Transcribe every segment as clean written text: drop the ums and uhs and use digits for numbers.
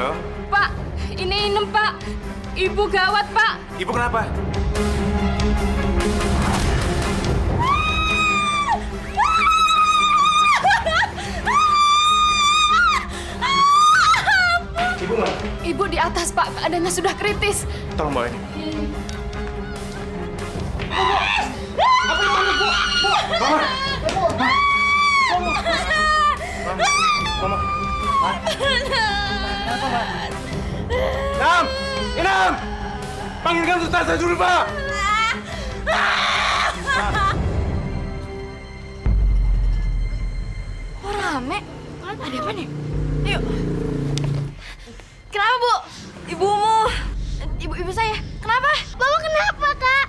Halo? Pak, ini Inem, Pak. Ibu gawat, Pak. Ibu kenapa? Ibu mana? Ibu di atas, Pak. Keadaannya sudah kritis. Tolong bawa ini. Mama. Inam! Inam! Panggilkan suster saya dulu, Pak! Kok rame? Ada apa nih? Yuk. Kenapa, Bu? Ibumu. Ibu saya. Kenapa? Mama kenapa, Kak?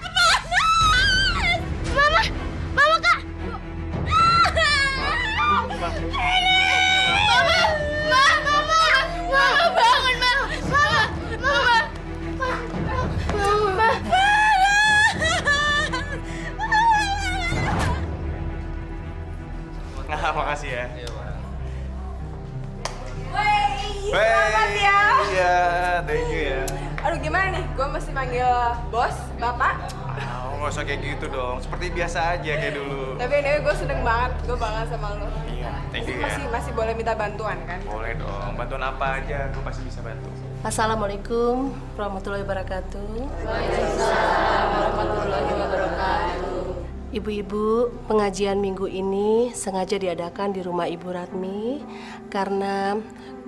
Mama! Mama, Kak! Mama! Mama, bangun, Mama! Nah, makasih ya. Selamat ya. Iya, thank you ya. Aduh gimana nih? Gue mesti panggil bos, bapak. Nggak usah kayak gitu dong. Seperti biasa aja kayak dulu. Tapi anyway gue seneng banget, gue bangga sama lo. Iya, thank you ya. Masih boleh minta bantuan kan? Boleh dong. Bantuan apa aja, gue pasti bisa bantu. Assalamualaikum warahmatullahi wabarakatuh. Ibu-ibu, pengajian minggu ini sengaja diadakan di rumah Ibu Ratmi karena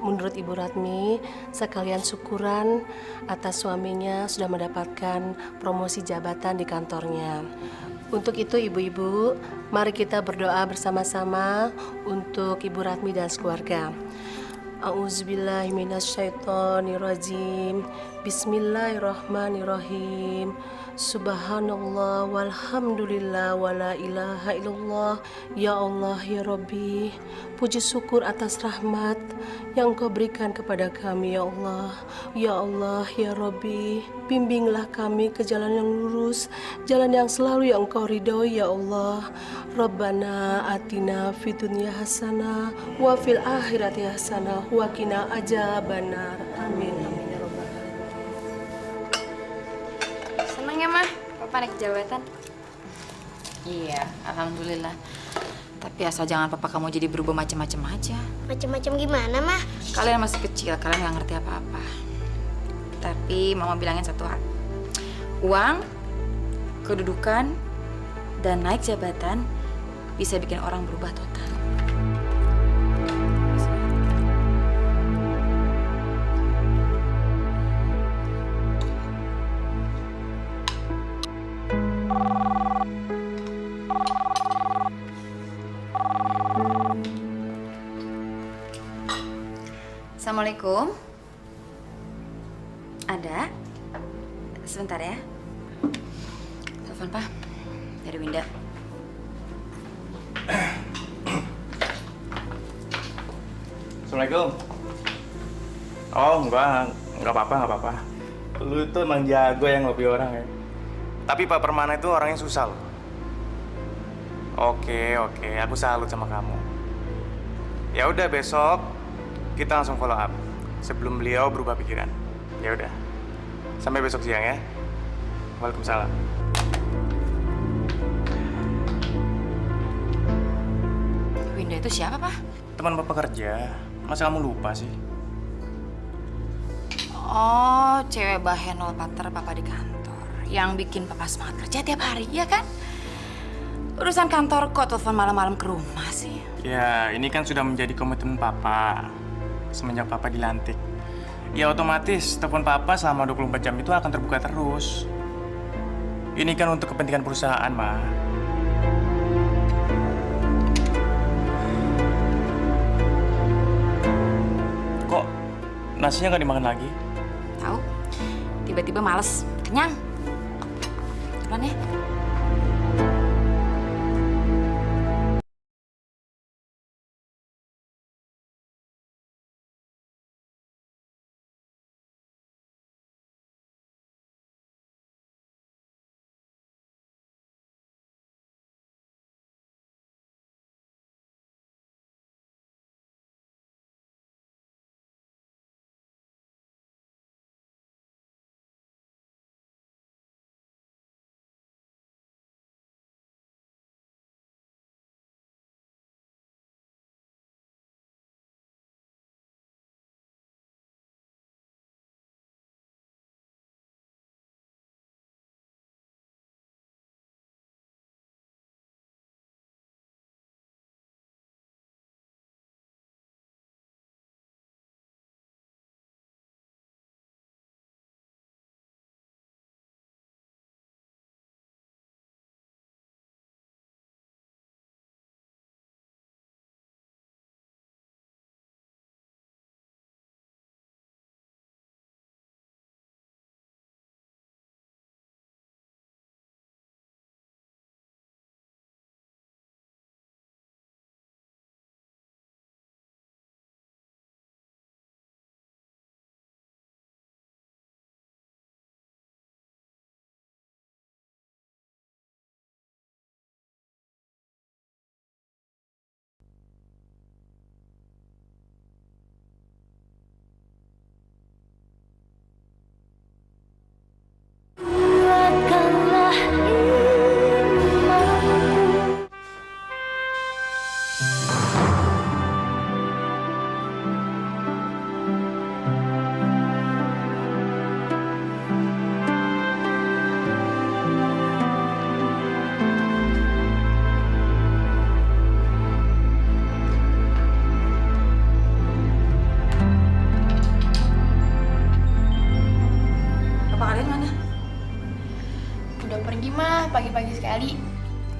menurut Ibu Ratmi sekalian syukuran atas suaminya sudah mendapatkan promosi jabatan di kantornya. Untuk itu ibu-ibu, mari kita berdoa bersama-sama untuk Ibu Ratmi dan keluarga. A'udzubillahi minasyaitonirrajim. Bismillahirrahmanirrahim. Subhanallah walhamdulillah wala ilaha illallah. Ya Allah ya Rabbi, puji syukur atas rahmat yang Engkau berikan kepada kami ya Allah. Ya Allah ya Rabbi, bimbinglah kami ke jalan yang lurus, jalan yang selalu yang Engkau ridhoi ya Allah. Rabbana atina fid dunya hasanah wa fil akhirati hasanah wa qina adzabannar. Amin amin ya rabbal alamin. Seneng ya, Mah? Papa naik jabatan. Iya, alhamdulillah. Tapi asal jangan papa kamu jadi berubah macam-macam aja. Macam-macam gimana, Mah? Kalian masih kecil, kalian nggak ngerti apa-apa. Tapi mama bilangin satu hal. Uang, kedudukan, dan naik jabatan bisa bikin orang berubah total. Assalamualaikum. Ada? Sebentar ya. Telepon, Pak. Dari Winda. Assalamualaikum. Oh, enggak apa-apa. Lu itu emang jago yang ngopi orang ya. Tapi Pak Permana itu orangnya susah loh. Oke, aku salut sama kamu. Ya udah besok kita langsung follow up sebelum beliau berubah pikiran. Ya udah. Sampai besok siang ya. Waalaikumsalam. Winda itu siapa, Pak? Teman Bapak kerja. Masa kamu lupa sih? Oh, cewek bahenol pater papa di kantor. Yang bikin papa semangat kerja tiap hari, ya kan? Urusan kantor kok telepon malam-malam ke rumah sih? Ya, ini kan sudah menjadi komitmen Papa semenjak Papa dilantik. Ya otomatis telepon Papa selama 24 jam itu akan terbuka terus. Ini kan untuk kepentingan perusahaan, Ma. Kok nasinya nggak dimakan lagi? Tahu? Tiba-tiba males. Kenyang. Duluan ya.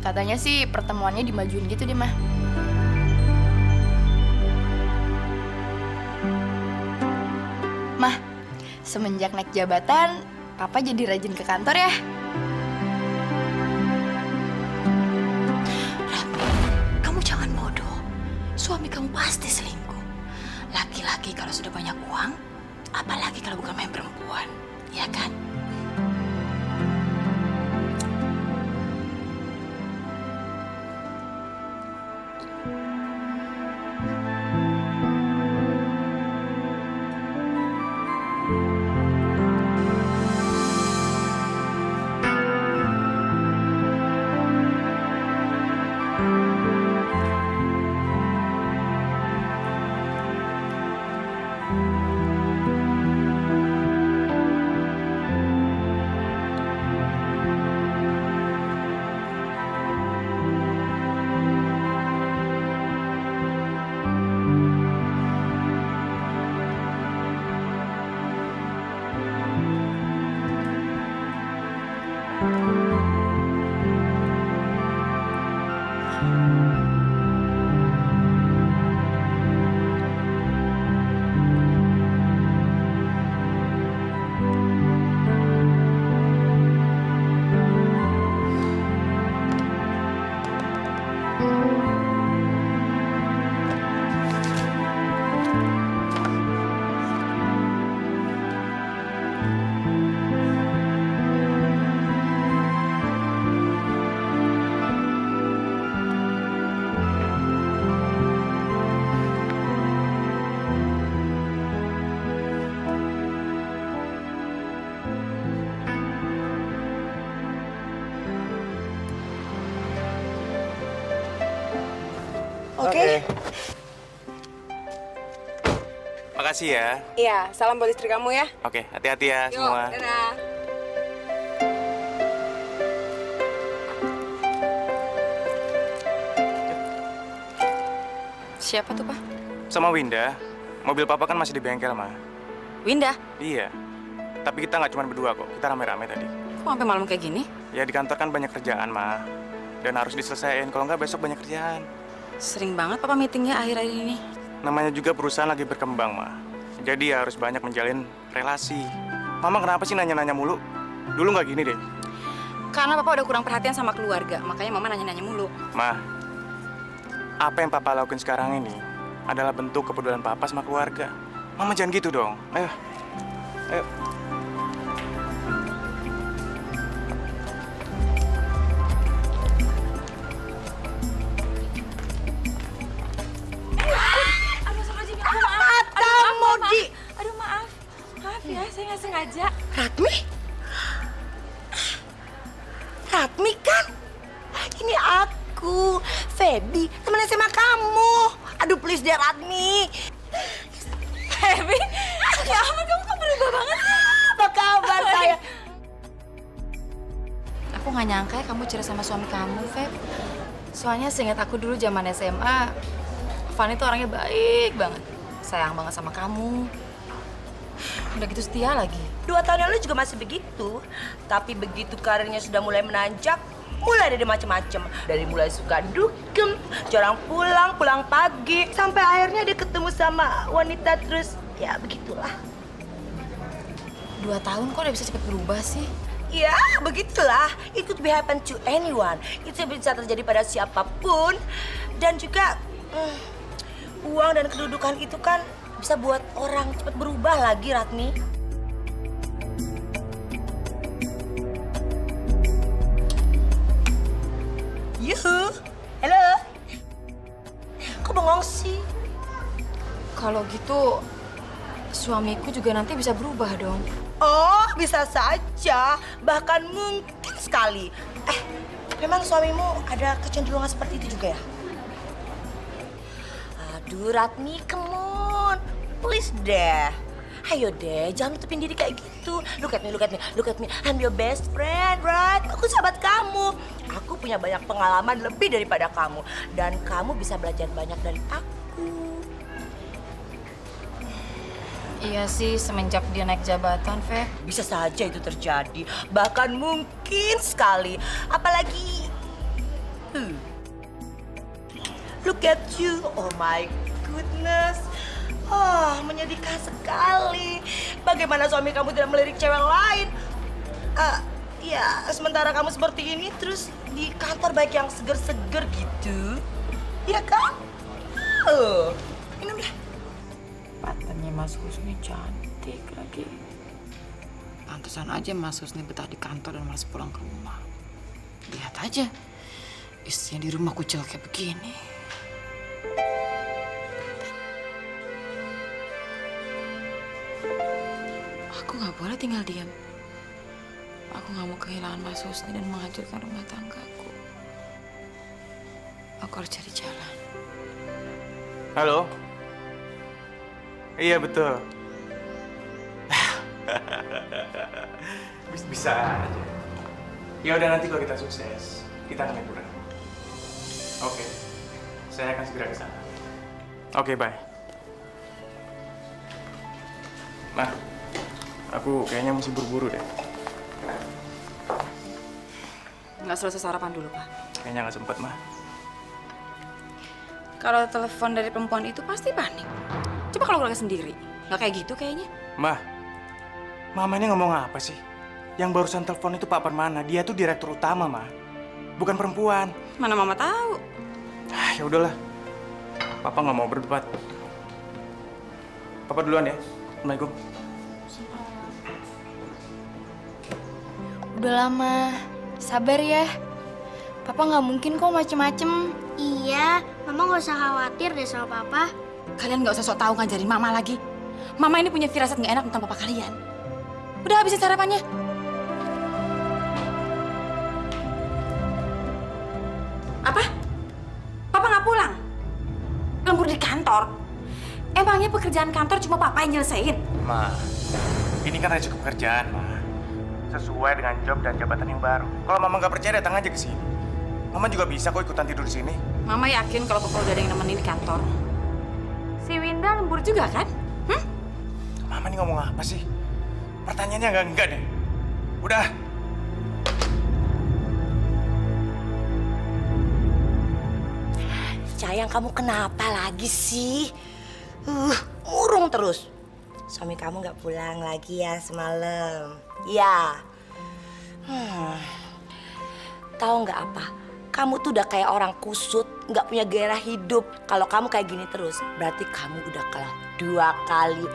Katanya sih pertemuannya dimajuin gitu deh, Mah. Mah, semenjak naik jabatan, Papa jadi rajin ke kantor ya? Kamu jangan bodoh. Suami kamu pasti selingkuh. Laki-laki kalau sudah banyak uang, apalagi kalau bukan main perempuan, ya kan? Oke. Makasih ya. Iya, salam buat istri kamu ya. Oke, hati-hati ya semua. Dadah. Siapa tuh, Pak? Sama Winda, mobil papa kan masih di bengkel, Ma. Winda? Iya. Tapi kita nggak cuma berdua kok, kita rame-rame tadi. Kok sampai malam kayak gini? Ya di kantor kan banyak kerjaan, Ma. Dan harus diselesaikan, kalau nggak besok banyak kerjaan. Sering banget Papa meetingnya akhir-akhir ini. Namanya juga perusahaan lagi berkembang, Ma. Jadi ya harus banyak menjalin relasi. Mama kenapa sih nanya-nanya mulu? Dulu nggak gini deh. Karena Papa udah kurang perhatian sama keluarga, makanya Mama nanya-nanya mulu. Ma, apa yang Papa lakuin sekarang ini adalah bentuk kepedulian Papa sama keluarga. Mama jangan gitu dong. Ayo. Ayo. Aduh maaf. Maaf ya, saya nggak sengaja. Ratmi? Ratmi kan? Ini aku, Feby, teman SMA kamu. Aduh please deh Ratmi. Feby, ya ampun kamu kok berubah banget sih. Apa kabar saya? Aku nggak nyangka ya kamu cerai sama suami kamu, Feb. Soalnya seingat aku dulu zaman SMA, Fanny tuh orangnya baik banget. Sayang banget sama kamu. Udah gitu setia lagi. 2 tahun lalu juga masih begitu. Tapi begitu karirnya sudah mulai menanjak, mulai dari macam-macam. Dari mulai suka dugem, jarang pulang pagi. Sampai akhirnya dia ketemu sama wanita terus, ya begitulah. 2 tahun kok udah bisa cepet berubah sih? Ya, begitulah. It could be happen to anyone. Itu bisa terjadi pada siapapun. Dan juga uang dan kedudukan itu kan bisa buat orang cepat berubah lagi, Ratmi. Yuhu, halo. Kok bengong sih? Kalau gitu, suamiku juga nanti bisa berubah dong. Oh, bisa saja. Bahkan mungkin sekali. Memang suamimu ada kecenderungan seperti itu juga ya? Aduh, Ratmi, come on. Please deh. Ayo deh, jangan tutupin diri kayak gitu. Look at me, look at me, look at me. I'm your best friend, right? Aku sahabat kamu. Aku punya banyak pengalaman lebih daripada kamu. Dan kamu bisa belajar banyak dari aku. Iya sih, semenjak dia naik jabatan, Fe. Bisa saja itu terjadi. Bahkan mungkin sekali. Apalagi Look at you, oh my goodness. Oh, menyedihkan sekali. Bagaimana suami kamu tidak melirik cewek lain? Ya, sementara kamu seperti ini, terus di kantor baik yang seger-seger gitu. Iya kan? Minum dah. Patennya Mas Husni cantik lagi. Pantesan aja Mas Husni betah di kantor dan malas pulang ke rumah. Lihat aja, istrinya di rumah kucil kayak begini. Aku nggak boleh tinggal diam. Aku nggak mau kehilangan Mas Husni dan menghancurkan rumah tanggaku. Aku harus cari jalan. Halo? Iya, betul. Bisa aja. Ya udah, nanti kalau kita sukses, kita akan liburan. Oke. Saya akan segera ke sana. Oke, bye. Nah, aku kayaknya mesti buru-buru deh. Nggak selesai sarapan dulu, Pak. Kayaknya nggak sempet, Mah. Kalau telepon dari perempuan itu pasti panik. Coba kalau keluarga sendiri, nggak kayak gitu kayaknya. Mah, Mama ini ngomong apa sih? Yang barusan telepon itu Pak Permana. Dia tuh direktur utama, Mah. Bukan perempuan. Mana Mama tahu? Ya udahlah. Papa nggak mau berdebat. Papa duluan ya. Assalamualaikum. Udah lama. Sabar ya. Papa nggak mungkin kok macem-macem. Iya, Mama nggak usah khawatir deh sama Papa. Kalian nggak usah sok tahu ngajarin Mama lagi. Mama ini punya firasat nggak enak tentang papa kalian. Udah habisin sarapannya. Apa? Papa nggak pulang? Lembur di kantor? Emangnya pekerjaan kantor cuma papa yang nyelesain? Ma, ini kan resiko pekerjaan, Ma. Sesuai dengan job dan jabatan yang baru. Kalau Mama nggak percaya, datang aja ke sini. Mama juga bisa kok ikutan tidur di sini. Mama yakin kalau papa udah ada yang nemenin di kantor. Si Winda lembur juga kan? Mama ini ngomong apa sih? Pertanyaannya enggak deh. Udah. Sayang, kamu kenapa lagi sih? Murung terus. Suami kamu nggak pulang lagi ya semalam? Ya. Tahu nggak apa? Kamu tuh udah kayak orang kusut, nggak punya gairah hidup. Kalau kamu kayak gini terus, berarti kamu udah kalah 2 kali.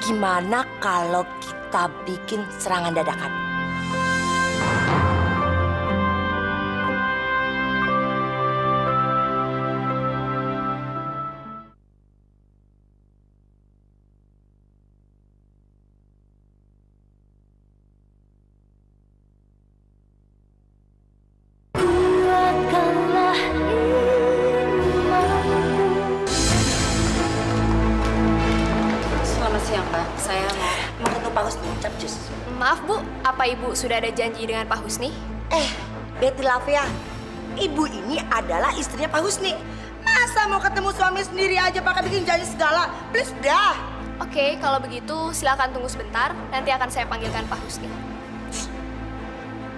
Gimana kalau kita bikin serangan dadakan? Selamat siang, Mbak. Saya Mau ketemu Pak Husni, capcus. Maaf Bu, apa Ibu sudah ada janji dengan Pak Husni? Betty Lavia, ibu ini adalah istrinya Pak Husni. Masa mau ketemu suami sendiri aja pakai bikin janji segala? Please dah. Oke, kalau begitu silakan tunggu sebentar. Nanti akan saya panggilkan Pak Husni.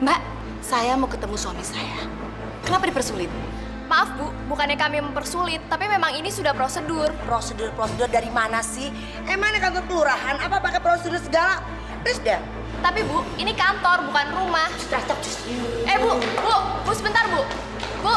Mbak, saya mau ketemu suami saya. Kenapa dipersulit? Maaf Bu, bukannya kami mempersulit, tapi memang ini sudah prosedur. Prosedur dari mana sih? Emangnya kantor kelurahan apa pakai prosedur segala? Please dah. Tapi Bu, ini kantor bukan rumah. Sudah capcus. Bu sebentar Bu. Bu.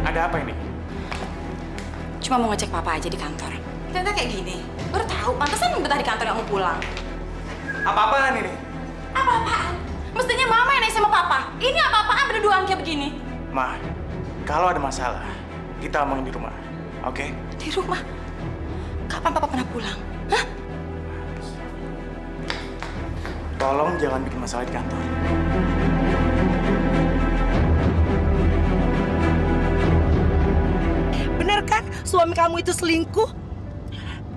Ada apa ini? Cuma mau ngecek papa aja di kantor. Ternyata kayak gini. Baru tahu, pantesan betah di kantor yang mau pulang. Apa-apaan ini? Apa-apaan? Mestinya mama yang naik sama papa. Ini apa-apaan berduaan kayak begini? Ma, kalau ada masalah, kita omongin di rumah. Oke? Di rumah? Kapan papa pernah pulang? Hah? Tolong jangan bikin masalah di kantor. Bener kan suami kamu itu selingkuh?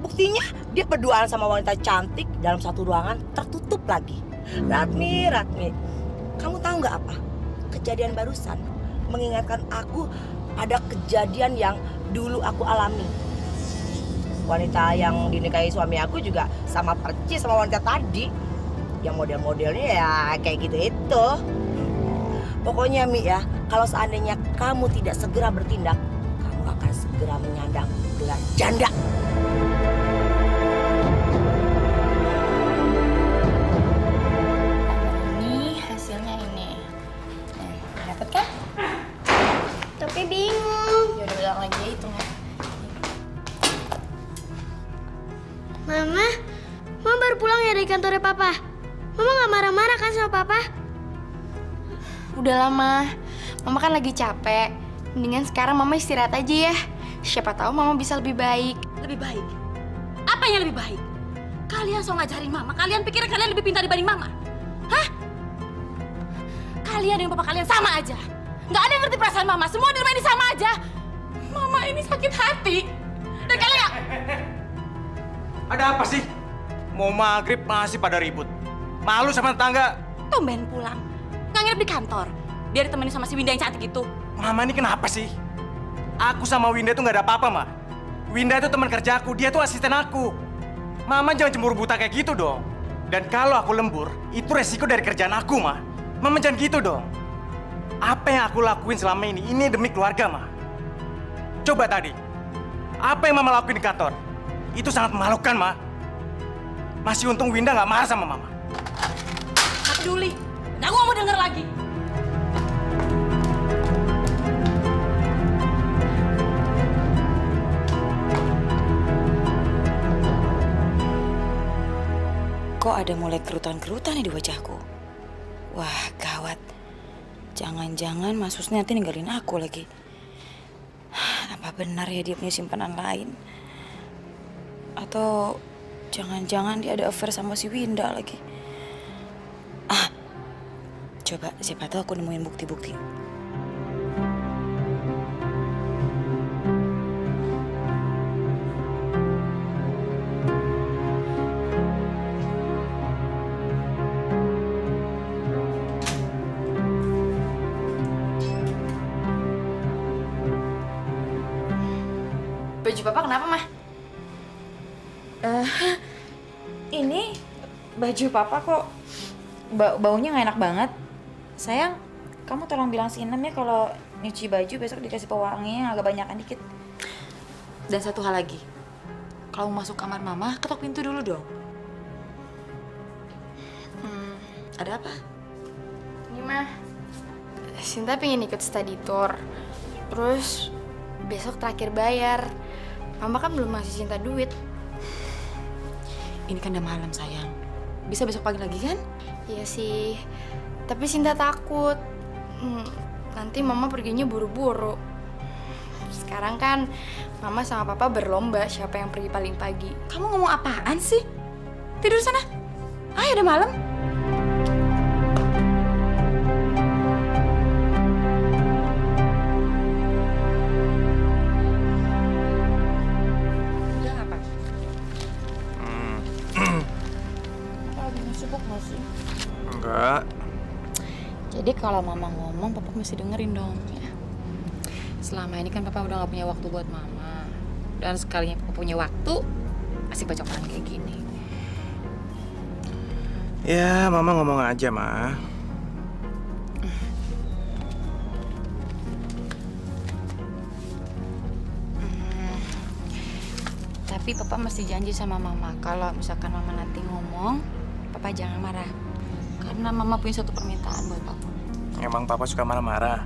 Buktinya dia berduaan sama wanita cantik dalam satu ruangan tertutup lagi. Ratmi, kamu tahu nggak apa? kejadian barusan mengingatkan aku pada kejadian yang dulu aku alami. Wanita yang dinikahi suami aku juga sama percis sama wanita tadi. Yang model-modelnya ya kayak gitu itu. Pokoknya Mi ya, kalau seandainya kamu tidak segera bertindak, kamu akan segera menyandang gelar janda. Ini hasilnya ini. Nah, dapet kan? Tapi bingung. Ya udah bilang lagi ya hitungnya. Mama baru pulang ya dari kantornya Papa. Mama nggak marah-marah kan sama Papa? Udah lama. Mama kan lagi capek. Mendingan sekarang Mama istirahat aja ya. Siapa tahu Mama bisa lebih baik. Lebih baik? Apa yang lebih baik? Kalian so ngajarin Mama, kalian pikir kalian lebih pintar dibanding Mama? Hah? Kalian dan Papa kalian sama aja. Nggak ada yang ngerti perasaan Mama, semua di rumah ini sama aja. Mama ini sakit hati. Dan kalian nggak... Ada apa sih? Mau maghrib masih pada ribut. Malu sama tetangga. Tumben pulang. Nggak nginep di kantor. Biar ditemenin sama si Winda yang cantik itu. Mama ini kenapa sih? Aku sama Winda tuh nggak ada apa-apa, Ma. Winda itu teman kerjaku, dia tuh asisten aku. Mama jangan cemburu buta kayak gitu dong. Dan kalau aku lembur, itu resiko dari kerjaan aku, Ma. Mama jangan gitu dong. Apa yang aku lakuin selama ini demi keluarga, Ma. Coba tadi, apa yang Mama lakuin di kantor? Itu sangat memalukan, Ma. Masih untung Winda nggak marah sama Mama. Nggak peduli. Nggak, gua mau denger lagi. Kok ada mulai kerutan-kerutan nih di wajahku? Wah, gawat. Jangan-jangan Mas Husni nanti ninggalin aku lagi. Apa benar ya dia punya simpanan lain? Atau jangan-jangan dia ada affair sama si Winda lagi? Ah, coba siapa tahu aku nemuin bukti-bukti. Baju Papa kenapa, Mah? Ini baju Papa kok baunya nggak enak banget. Sayang, kamu tolong bilang si Inem ya kalau nyuci baju besok dikasih pewanginya agak banyakan dikit. Dan satu hal lagi, kalau masuk kamar Mama, ketok pintu dulu dong. Ada apa? Ini mah Sinta pengen ikut study tour. Terus besok terakhir bayar. Mama kan belum ngasih Sinta duit. Ini kan udah malam sayang. Bisa besok pagi lagi kan? Iya sih. Tapi Sinta takut. Nanti Mama perginya buru-buru. Sekarang kan Mama sama Papa berlomba siapa yang pergi paling pagi. Kamu ngomong apaan sih? Tidur sana. Ayo udah malam. Udah apa? Lagi sibuk gak sih? Enggak. Jadi kalau Mama ngomong, Papa mesti dengerin dong ya. Selama ini kan Papa udah gak punya waktu buat Mama. Dan sekalinya Papa punya waktu, asik bacokan kayak gini. Ya, Mama ngomong aja, Ma. Tapi Papa mesti janji sama Mama, kalau misalkan Mama nanti ngomong, Papa jangan marah. Karena Mama punya satu permintaan buat Papa. Emang Papa suka marah-marah?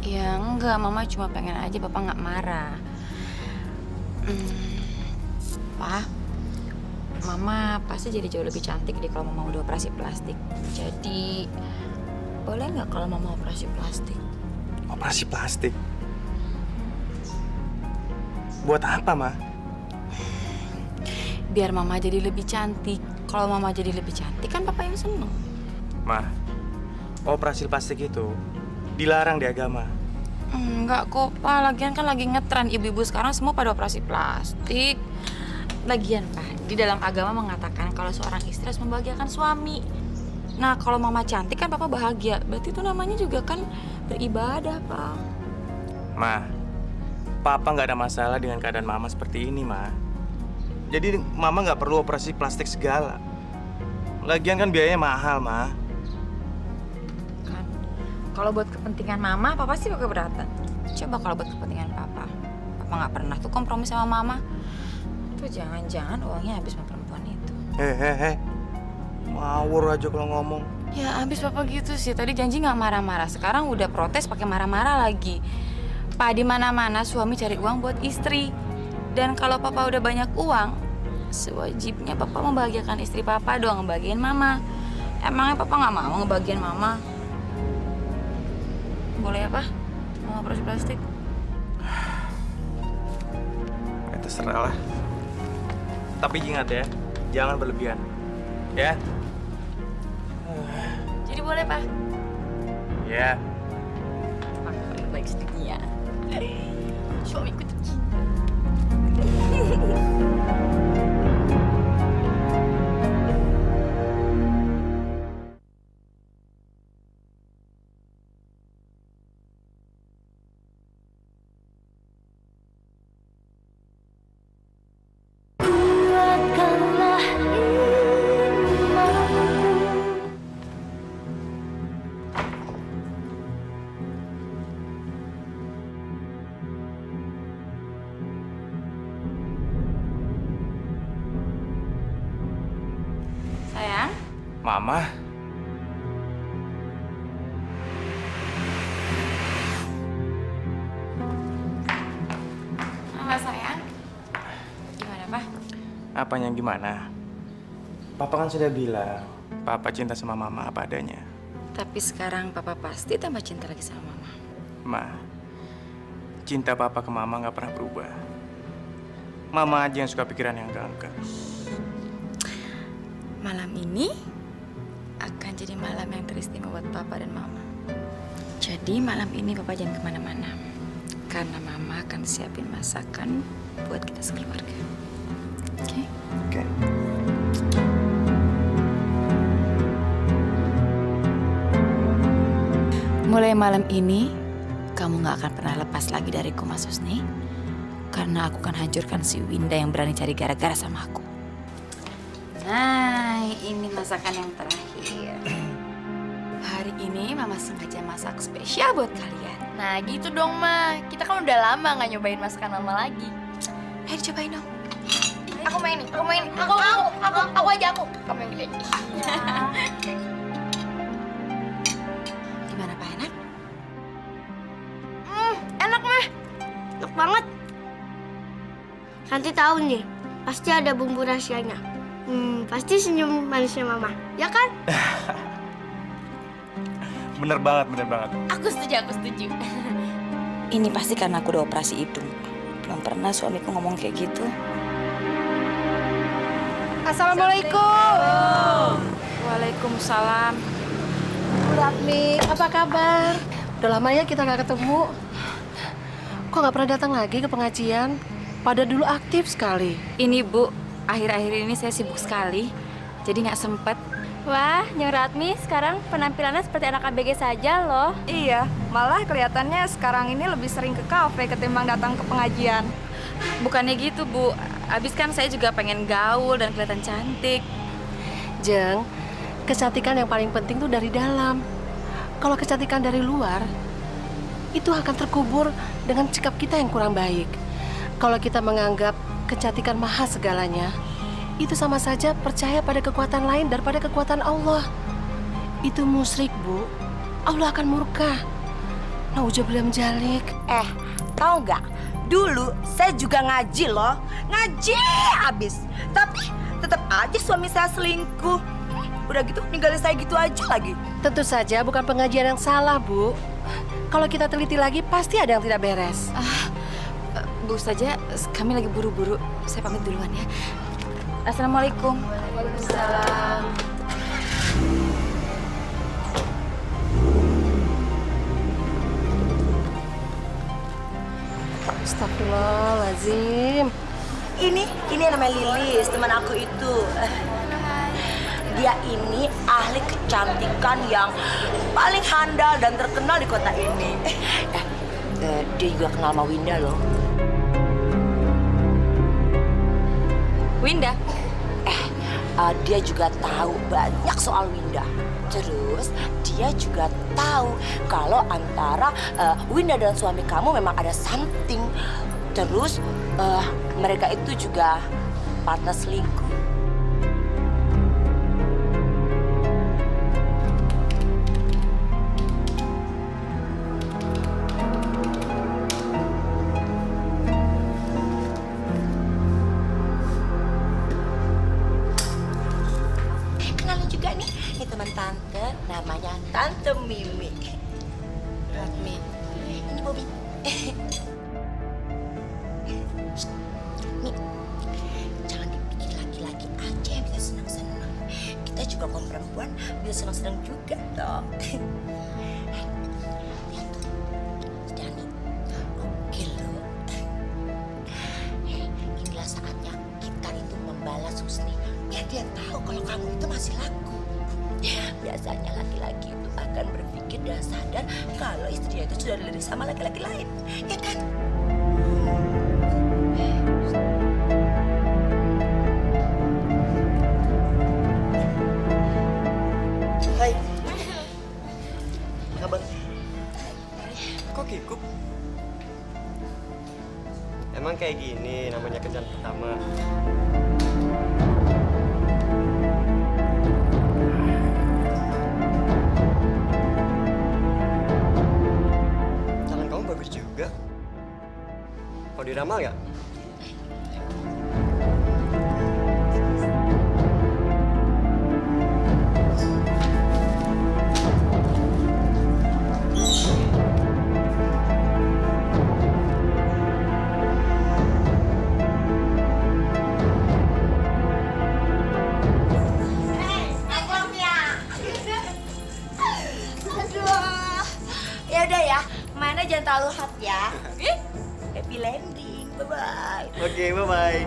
Ya enggak, Mama cuma pengen aja Papa nggak marah. Pa, Mama pasti jadi jauh lebih cantik deh kalau Mama udah operasi plastik. Jadi, boleh nggak kalau Mama operasi plastik? Operasi plastik? Buat apa, Ma? Biar Mama jadi lebih cantik. Kalau Mama jadi lebih cantik kan Papa yang seneng. Ma, operasi plastik itu dilarang di agama. Enggak kok, Pa. Lagian kan lagi ngetren ibu-ibu sekarang semua pada operasi plastik. Lagian, Pa, di dalam agama mengatakan kalau seorang istri harus membahagiakan suami. Nah, kalau mama cantik kan papa bahagia. Berarti itu namanya juga kan beribadah, Pak. Ma, papa nggak ada masalah dengan keadaan mama seperti ini, Ma. Jadi mama nggak perlu operasi plastik segala. Lagian kan biayanya mahal, Ma. Kan, kalau buat kepentingan mama, papa sih keberatan. Coba kalau buat kepentingan papa. Papa nggak pernah tuh kompromi sama mama. Tuh jangan-jangan uangnya habis sama perempuan itu. Hehehe. Ngawur aja kalau ngomong. Ya abis papa gitu sih. Tadi janji nggak marah-marah. Sekarang udah protes pakai marah-marah lagi. Pak, di mana-mana suami cari uang buat istri. Dan kalau papa udah banyak uang, sewajibnya papa membahagiakan istri papa doang, ngebahagiain mama. Emangnya papa nggak mau ngebahagiain mama? Boleh ya, Pak? Mau operasi plastik? Ya, terserah lah. Tapi ingat ya, jangan berlebihan. Ya? Jadi boleh, Pak? Ya. Pak, paling baik sedunia. Suamiku tercinta. Kuatkanlah imanku. Sayang, Mama. apa sayang? Gimana, Pak? Apanya gimana? Papa kan sudah bilang, Papa cinta sama Mama apa adanya. Tapi sekarang papa pasti tambah cinta lagi sama mama. Ma, cinta Papa ke Mama nggak pernah berubah. Mama aja yang suka pikiran yang enggak. Malam ini akan jadi malam yang teristimewa buat papa dan mama. Jadi malam ini papa jangan kemana-mana. Karena mama akan siapin masakan buat kita sekeluarga. Oke? Oke. Mulai malam ini, kamu gak akan pernah lepas lagi dariku, Mas Husni. Karena aku akan hancurkan si Winda yang berani cari gara-gara sama aku. Nah, ini masakan yang terakhir. Hari ini mama sengaja masak spesial buat kalian. Nah gitu dong, Ma. Kita kan udah lama nggak nyobain masakan mama lagi. Ayo cobain dong. Aku main nih, aku main. Aku aja aku. Kamu yang gede. Gimana, Pak? Enak? Enak, Ma. Enak banget. Nanti tahu nih, pasti ada bumbu rahasianya. Pasti senyum manisnya mama, ya kan? Bener banget, bener banget. Aku setuju. Ini pasti karena aku udah operasi hidung. Belum pernah suamiku ngomong kayak gitu. Assalamualaikum. Waalaikumsalam. Bu Ratmi, apa kabar? Udah lama ya kita nggak ketemu. Kok nggak pernah datang lagi ke pengajian? Pada dulu aktif sekali. Ini Bu, akhir-akhir ini saya sibuk sekali. Jadi nggak sempet. Wah, Nyong Ratmi sekarang penampilannya seperti anak ABG saja loh. Iya, malah kelihatannya sekarang ini lebih sering ke kafe ketimbang datang ke pengajian. Bukannya gitu, Bu. Abis kan saya juga pengen gaul dan kelihatan cantik. Jeng, kecantikan yang paling penting tuh dari dalam. Kalau kecantikan dari luar, itu akan terkubur dengan sikap kita yang kurang baik. Kalau kita menganggap kecantikan maha segalanya, itu sama saja percaya pada kekuatan lain daripada kekuatan Allah. Itu musyrik, Bu. Allah akan murka. Nauzubillah min dzalik. Tahu nggak? Dulu saya juga ngaji loh, ngaji abis. Tapi tetap aja suami saya selingkuh. Udah gitu ninggalin saya gitu aja lagi. Tentu saja bukan pengajian yang salah, Bu. Kalau kita teliti lagi, pasti ada yang tidak beres. Bu saja, kami lagi buru-buru. Saya pamit duluan ya. Assalamualaikum. Waalaikumsalam. Astagfirullahaladzim. Ini yang namanya Lilis, teman aku itu. Dia ini ahli kecantikan yang paling handal dan terkenal di kota ini. Dia juga kenal sama Winda loh. Winda? Dia juga tahu banyak soal Winda. Terus dia juga tahu kalau antara Winda dan suami kamu memang ada something. Terus mereka itu juga partner selingkuh. Kenalin juga nih, ini teman tante, namanya Tante Mimi. Ratmi. Ini Bobby. Mi, jangan dipikir laki-laki aja yang bisa senang-senang. Kita juga kaum perempuan bisa senang-senang juga dong. Lihat tuh, si Dani, gokil loh. Inilah saatnya kita itu membalas Husni. Biar dia tahu kalau kamu itu masih laku. Biasanya laki-laki itu akan berpikir dan sadar kalau istrinya itu sudah dilirik sama laki-laki lain, ya kan? Hai. Kabar? Kok kikuk? Emang kayak gini namanya kencan pertama. Tangan kamu bagus juga. Mau diramal nggak? Aduh, ya udah ya, mainnya jangan terlalu hot ya. Happy landing, bye-bye. Oke, bye-bye.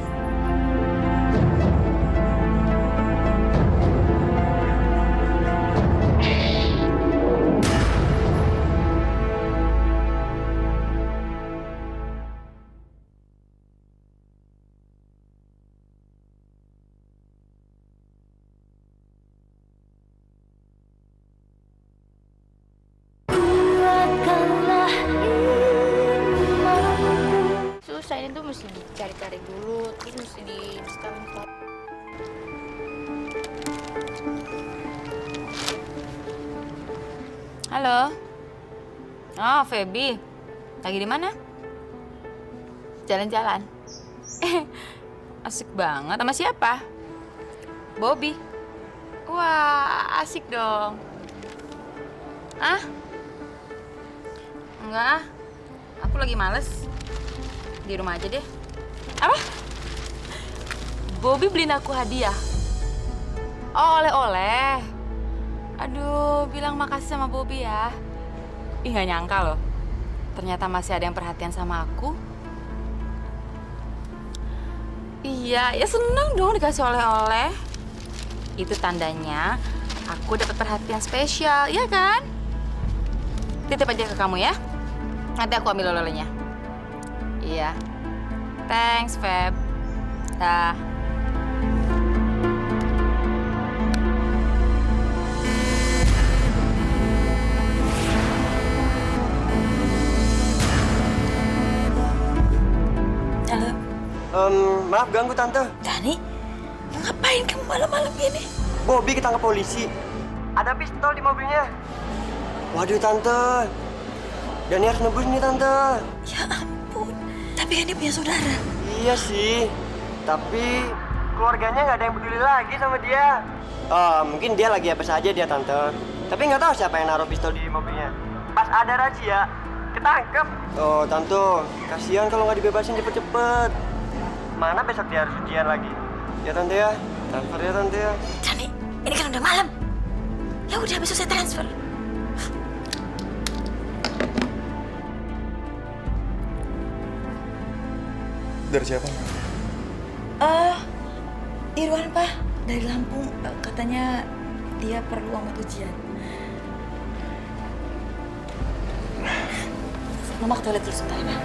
Susah ini tuh mesti dicari-cari dulu, terus mesti di-instalin foto. Halo. Oh, Feby. Lagi di mana? Jalan-jalan. Asik banget. Sama siapa? Bobby. Wah, asik dong. Ah? Enggak ah. Aku lagi males. Di rumah aja deh. Apa? Bobby beliin aku hadiah. Oh, oleh-oleh. Aduh, bilang makasih sama Bobby ya. Ih, nggak nyangka loh. Ternyata masih ada yang perhatian sama aku. Iya, ya seneng dong dikasih oleh-oleh. Itu tandanya aku dapat perhatian spesial, ya kan? Titip aja ke kamu ya. Nanti aku ambil oleh-olehnya. Iya. Thanks, Feb. Dah. Halo, Maaf ganggu tante. Dani, ngapain kamu malam-malam gini? Bobby ketangkep polisi. Ada pistol di mobilnya. Waduh tante. Dani harus nebus nih tante. Ya ampun, tapi kan dia punya saudara. Iya sih. Tapi keluarganya nggak ada yang peduli lagi sama dia. Mungkin dia lagi apa saja dia tante. Tapi nggak tahu siapa yang naruh pistol di mobilnya. Pas ada razia, ketangkep. Oh tante, kasihan kalau nggak dibebasin cepet-cepet. Mana besok dia harus ujian lagi. Ya tante ya, transfer ya tante ya. Dani, ini kan udah malam. Ya udah, besok saya transfer. Dari siapa? Irwan, Pak. dari Lampung, katanya dia perlu uang buat ujian. Mama ke toilet dulu sebentar ya.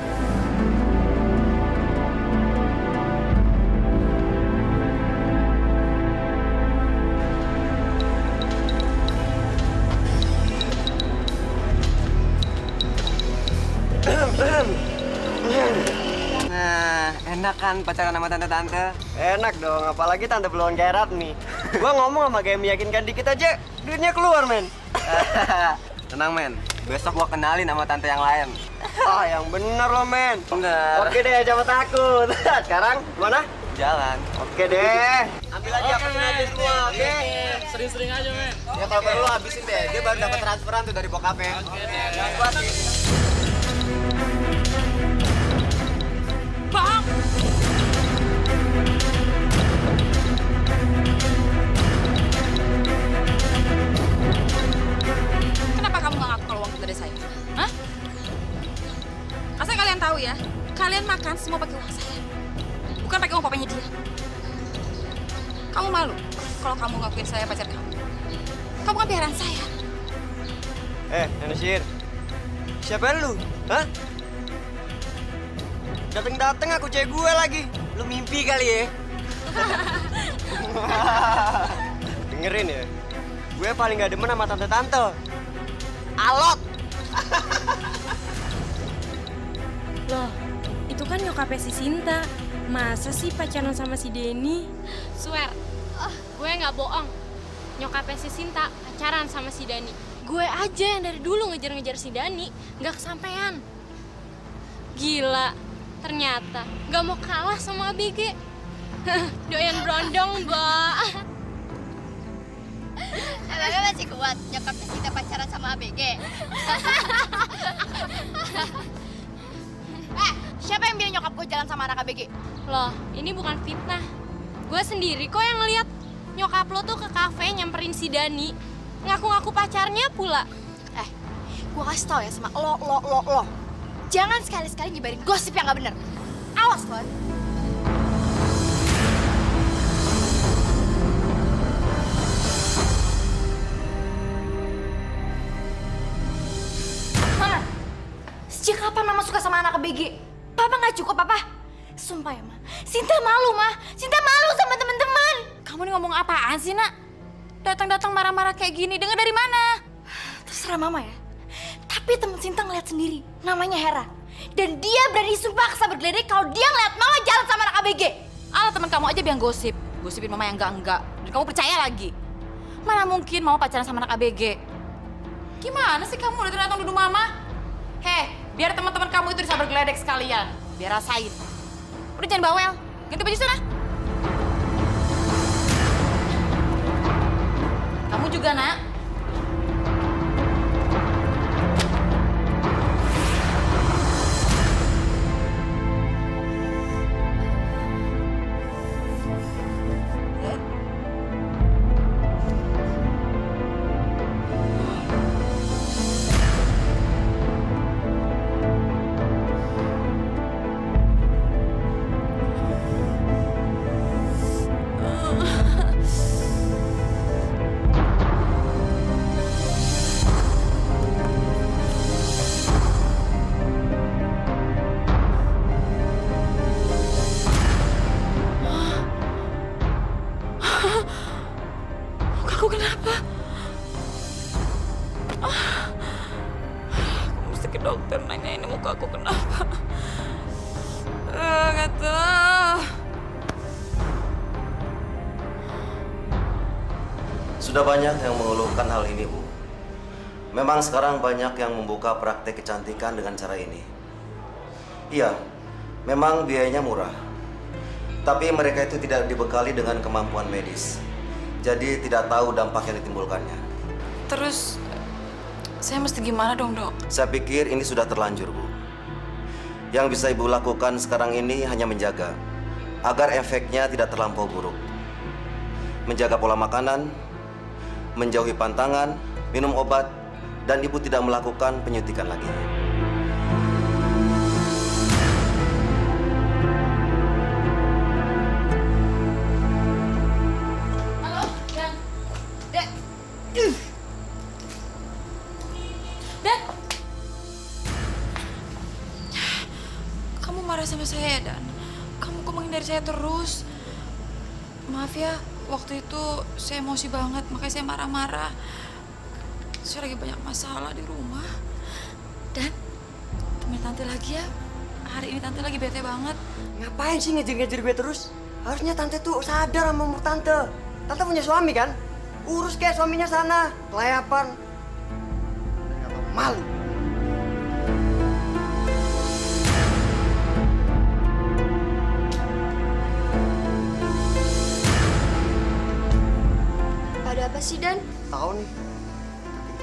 Nah, enak kan pacaran sama tante-tante? Enak dong, apalagi tante belum garap nih. Gua ngomong sama gaya meyakinkan dikit aja, duitnya keluar, men. Tenang, men. Besok gua kenalin sama tante yang lain. Oh, yang bener loh, men. Bener. Oke deh, jangan takut. Sekarang mana? Jalan. Oke deh. Ambil aja, habisin aja semua, oke? Sering-sering aja, men. Ya kalau perlu habisin deh. Dia baru dapat transferan tuh dari bokapnya. Oke deh. Jangan kuatin. Kenapa kamu nggak ngaku kalau uang itu dari saya? Hah? Asal kalian tahu ya, kalian makan semua pakai uang saya. Bukan pakai uang papanya dia. Kamu malu kalau kamu ngakuin saya pacar kamu. Kamu kan piaraan saya. Nasir. Siapa lu? Hah? Dateng-dateng aku cewek gue lagi. Lu mimpi kali ya? Dengerin ya. Gue paling gak demen sama tante-tante. Alot! Loh, itu kan nyokapnya si Sinta. Masa sih pacaran sama si Denny? Swear, gue nggak bohong. Nyokapnya si Sinta pacaran sama si Dani. Gue aja yang dari dulu ngejar-ngejar si Dani, nggak kesampaian. Gila, ternyata nggak mau kalah sama ABG. Doyan berondong, Mbak. Emangnya masih kuat nyokapnya Sinta pacaran sama ABG? Siapa yang bilang nyokap gue jalan sama anak ABG? Loh, ini bukan fitnah. Gue sendiri kok yang ngeliat nyokap lo tuh ke kafe nyamperin si Dani. Ngaku-ngaku pacarnya pula. Gue kasih tau ya sama lo. Jangan sekali-sekali nyebarin gosip yang gak bener. Awas lo. Mama, sejak kapan Mama suka sama anak ABG? Papa gak cukup, Papa? Sumpah ya, Ma. Sinta malu, Ma. Sinta malu sama teman-teman. Kamu nih ngomong apaan sih, Nak? Datang-datang marah-marah kayak gini, dengar dari mana? Terserah Mama ya. Tapi temen Sinta ngeliat sendiri, namanya Hera. Dan dia berani sumpah kesabar geledek kalau dia ngeliat Mama jalan sama anak ABG. Alah, teman kamu aja biang gosip. Gosipin Mama yang enggak-enggak. Dan kamu percaya lagi. Mana mungkin Mama pacaran sama anak ABG? Gimana sih kamu datang-datang duduk Mama? Heh, biar teman-teman kamu itu disabar geledek sekalian. Biar rasain. Udah jangan bawel. Ganti baju sana. Kamu juga, Nak. Mukaku kenapa? Aku mesti ke dokter nanya ini mukaku kenapa. Gak tahu. Sudah banyak yang mengeluhkan hal ini, Bu. Memang sekarang banyak yang membuka praktek kecantikan dengan cara ini. Iya, memang biayanya murah. Tapi mereka itu tidak dibekali dengan kemampuan medis. Jadi tidak tahu dampak yang ditimbulkannya. Terus, saya mesti gimana dong, Dok? Saya pikir ini sudah terlanjur, Bu. Yang bisa Ibu lakukan sekarang ini hanya menjaga agar efeknya tidak terlampau buruk. Menjaga pola makanan, menjauhi pantangan, minum obat, dan Ibu tidak melakukan penyuntikan lagi. saya ya, Dan. Kamu kok menghindari saya terus? Maaf ya, waktu itu saya emosi banget, makanya saya marah-marah. Saya lagi banyak masalah di rumah. Dan, temen tante lagi ya. Hari ini tante lagi bete banget. Ngapain sih ngejar-ngejar gue terus? Harusnya tante tuh sadar sama umur tante. Tante punya suami kan? Urus kayak suaminya sana, kelayapan. Gak tau malu. Ada apa sih, Dan? Tahu nih,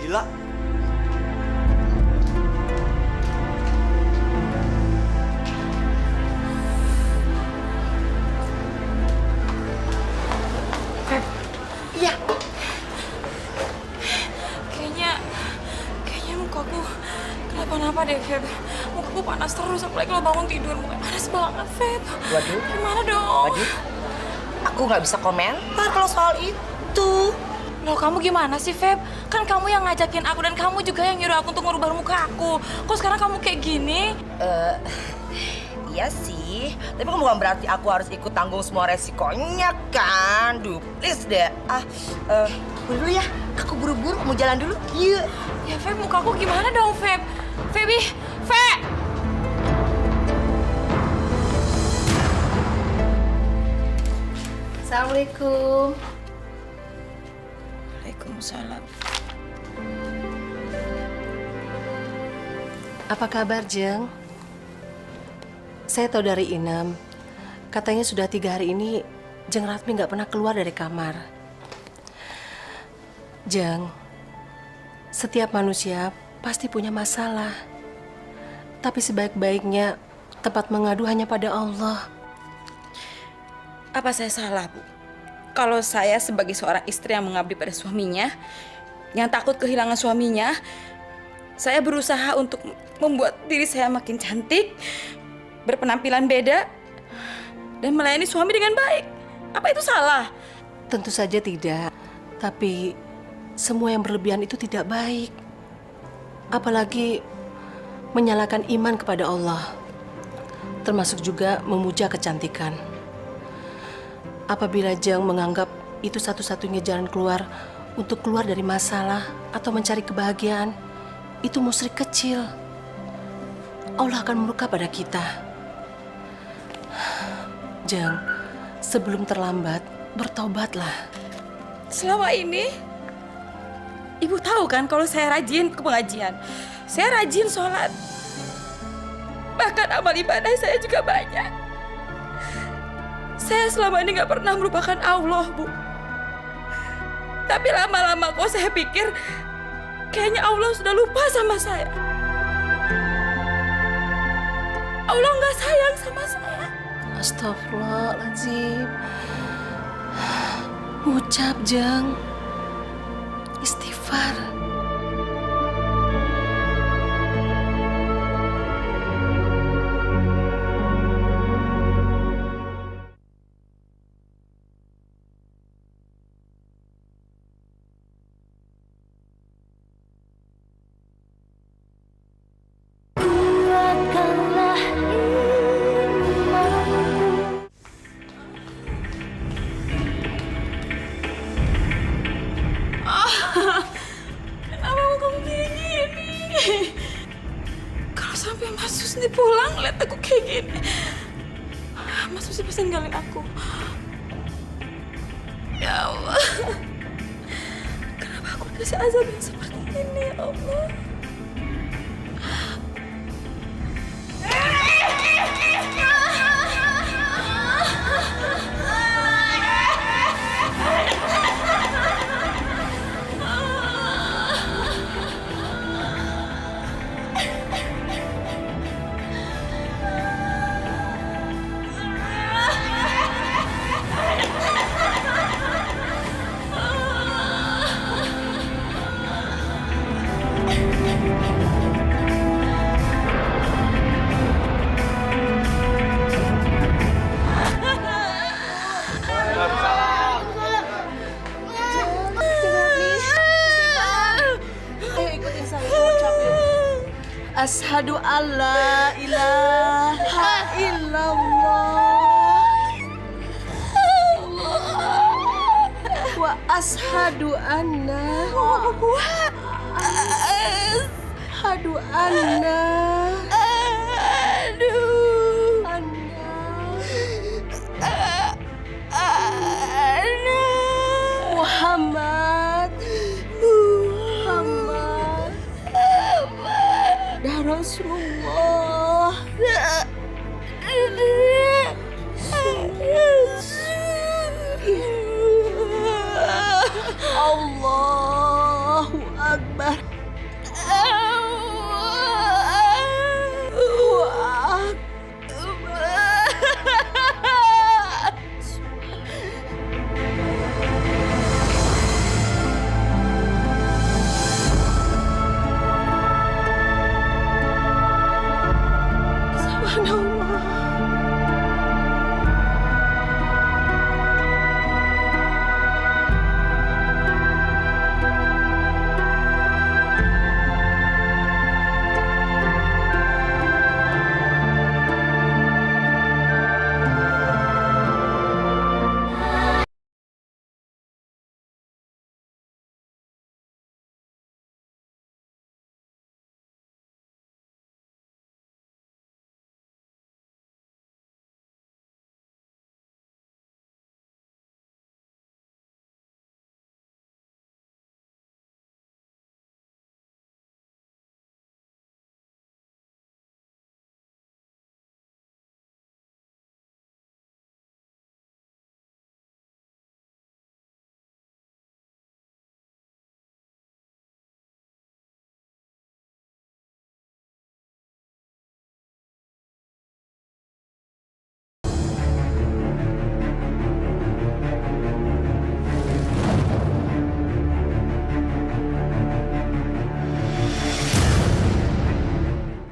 gila. Iya. Kayaknya mukaku kenapa-napa deh, Feb. Mukaku panas terus, apalagi lo bangun tidur. Mukanya panas banget, Feb. Waduh. Gimana dong? Waduh. Aku nggak bisa komentar kalau soal itu. Loh, kamu gimana sih, Feb? Kan kamu yang ngajakin aku dan kamu juga yang nyuruh aku untuk ngubah muka aku. Kok sekarang kamu kayak gini? Iya sih, tapi kan bukan berarti aku harus ikut tanggung semua resikonya kan. Duh, please deh. Dulu ya, aku buru-buru mau jalan dulu. Iya. Ya, Feb, mukaku gimana dong, Feb? Febi, Feb! Assalamualaikum. Waalaikumsalam. Apa kabar, Jeng? Saya tahu dari Inem, katanya sudah 3 hari ini Jeng Ratmi nggak pernah keluar dari kamar. Jeng, setiap manusia pasti punya masalah. Tapi sebaik-baiknya tempat mengadu hanya pada Allah. Apa saya salah, Bu? Kalau saya sebagai seorang istri yang mengabdi pada suaminya, yang takut kehilangan suaminya, saya berusaha untuk membuat diri saya makin cantik, berpenampilan beda, dan melayani suami dengan baik. Apa itu salah? Tentu saja tidak. Tapi semua yang berlebihan itu tidak baik. Apalagi menyalahkan iman kepada Allah. Termasuk juga memuja kecantikan. Apabila Jeng menganggap itu satu-satunya jalan keluar untuk keluar dari masalah atau mencari kebahagiaan, itu musyrik kecil. Allah akan murka pada kita. Jeng, sebelum terlambat, bertobatlah. Selama ini, Ibu tahu kan kalau saya rajin ke pengajian. Saya rajin sholat. Bahkan amal ibadah saya juga banyak. Saya selama ini gak pernah melupakan Allah, Bu. Tapi lama-lama kok saya pikir kayaknya Allah sudah lupa sama saya. Allah gak sayang sama saya. Astagfirullahaladzim. Ucap, Jeng. Istighfar. Kenapa kamu kayak gini? Kalau sampai Mas Husni pulang, lihat aku kayak gini, Mas Husni pasti ninggalin aku. Ya Allah, kenapa aku dikasih azab yang seperti ini, ya Allah? Asyhadu alla ilaha illallah Ashadu anna. Ashadu anna